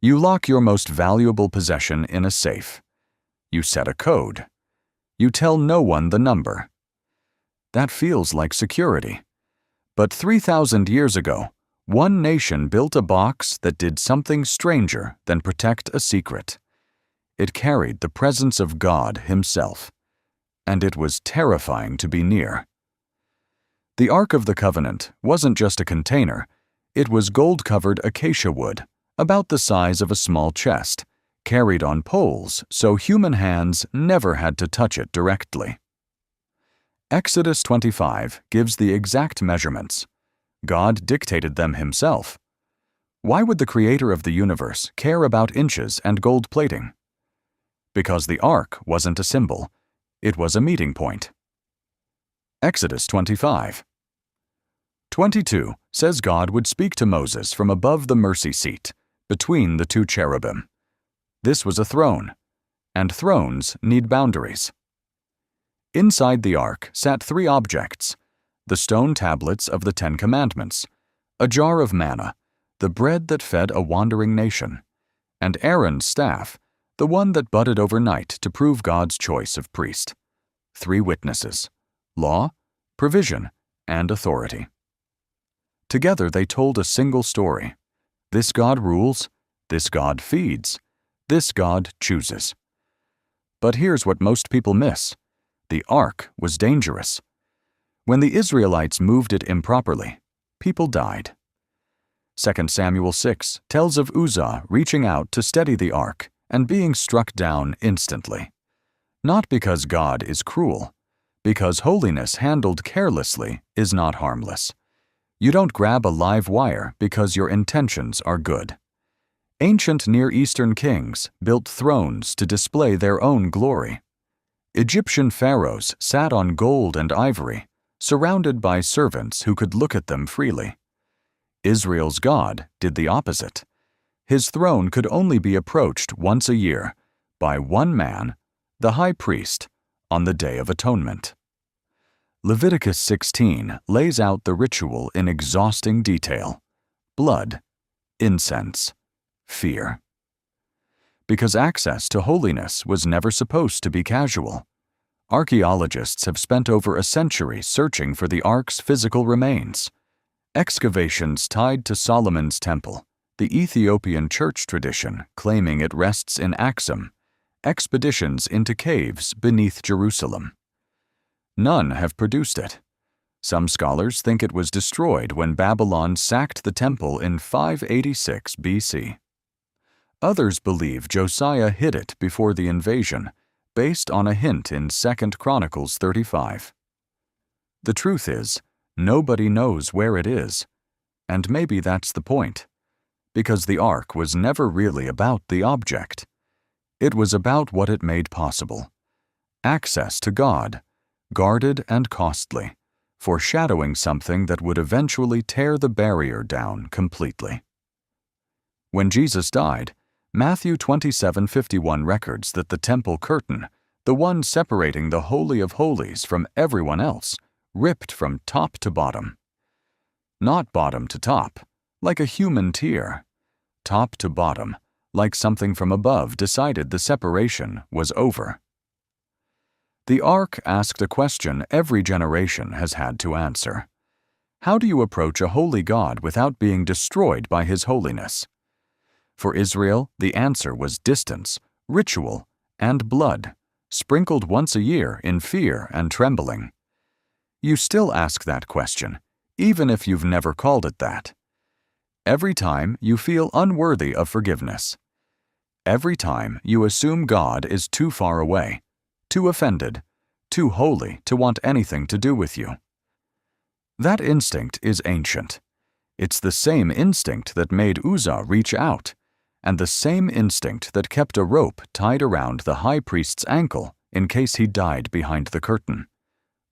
You lock your most valuable possession in a safe. You set a code. You tell no one the number. That feels like security. But 3,000 years ago, one nation built a box that did something stranger than protect a secret. It carried the presence of God Himself, and it was terrifying to be near. The Ark of the Covenant wasn't just a container, it was gold-covered acacia wood, about the size of a small chest, carried on poles so human hands never had to touch it directly. Exodus 25 gives the exact measurements. God dictated them Himself. Why would the Creator of the universe care about inches and gold plating? Because the Ark wasn't a symbol, it was a meeting point. Exodus 25. 22 says God would speak to Moses from above the mercy seat, between the two cherubim. This was a throne, and thrones need boundaries. Inside the ark sat 3 objects: the stone tablets of the 10 Commandments, a jar of manna, the bread that fed a wandering nation, and Aaron's staff, the one that budded overnight to prove God's choice of priest. 3 witnesses: law, provision, and authority. Together they told a single story. This God rules, this God feeds, this God chooses. But here's what most people miss. The ark was dangerous. When the Israelites moved it improperly, people died. 2 Samuel 6 tells of Uzzah reaching out to steady the ark and being struck down instantly. Not because God is cruel, because holiness handled carelessly is not harmless. You don't grab a live wire because your intentions are good. Ancient Near Eastern kings built thrones to display their own glory. Egyptian pharaohs sat on gold and ivory, surrounded by servants who could look at them freely. Israel's God did the opposite. His throne could only be approached once a year, by one man, the high priest, on the Day of Atonement. Leviticus 16 lays out the ritual in exhausting detail: blood, incense, fear. Because access to holiness was never supposed to be casual. Archaeologists have spent over a century searching for the ark's physical remains. Excavations tied to Solomon's temple, the Ethiopian church tradition claiming it rests in Axum, expeditions into caves beneath Jerusalem. None have produced it. Some scholars think it was destroyed when Babylon sacked the temple in 586 BC. Others believe Josiah hid it before the invasion, based on a hint in 2 Chronicles 35. The truth is, nobody knows where it is, and maybe that's the point, because the ark was never really about the object. It was about what it made possible: access to God, guarded and costly, foreshadowing something that would eventually tear the barrier down completely. When Jesus died, Matthew 27:51 records that the temple curtain, the one separating the Holy of Holies from everyone else, ripped from top to bottom. Not bottom to top, like a human tear. Top to bottom, like something from above decided the separation was over. The ark asked a question every generation has had to answer. How do you approach a holy God without being destroyed by His holiness? For Israel, the answer was distance, ritual, and blood, sprinkled once a year in fear and trembling. You still ask that question, even if you've never called it that. Every time you feel unworthy of forgiveness. Every time you assume God is too far away, too offended, too holy to want anything to do with you. That instinct is ancient. It's the same instinct that made Uzzah reach out, and the same instinct that kept a rope tied around the high priest's ankle in case he died behind the curtain.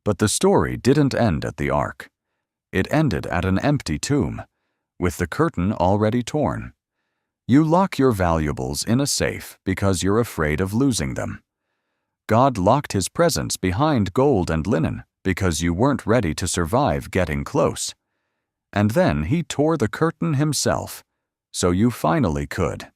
But the story didn't end at the ark. It ended at an empty tomb, with the curtain already torn. You lock your valuables in a safe because you're afraid of losing them. God locked His presence behind gold and linen because you weren't ready to survive getting close. And then He tore the curtain Himself, so you finally could.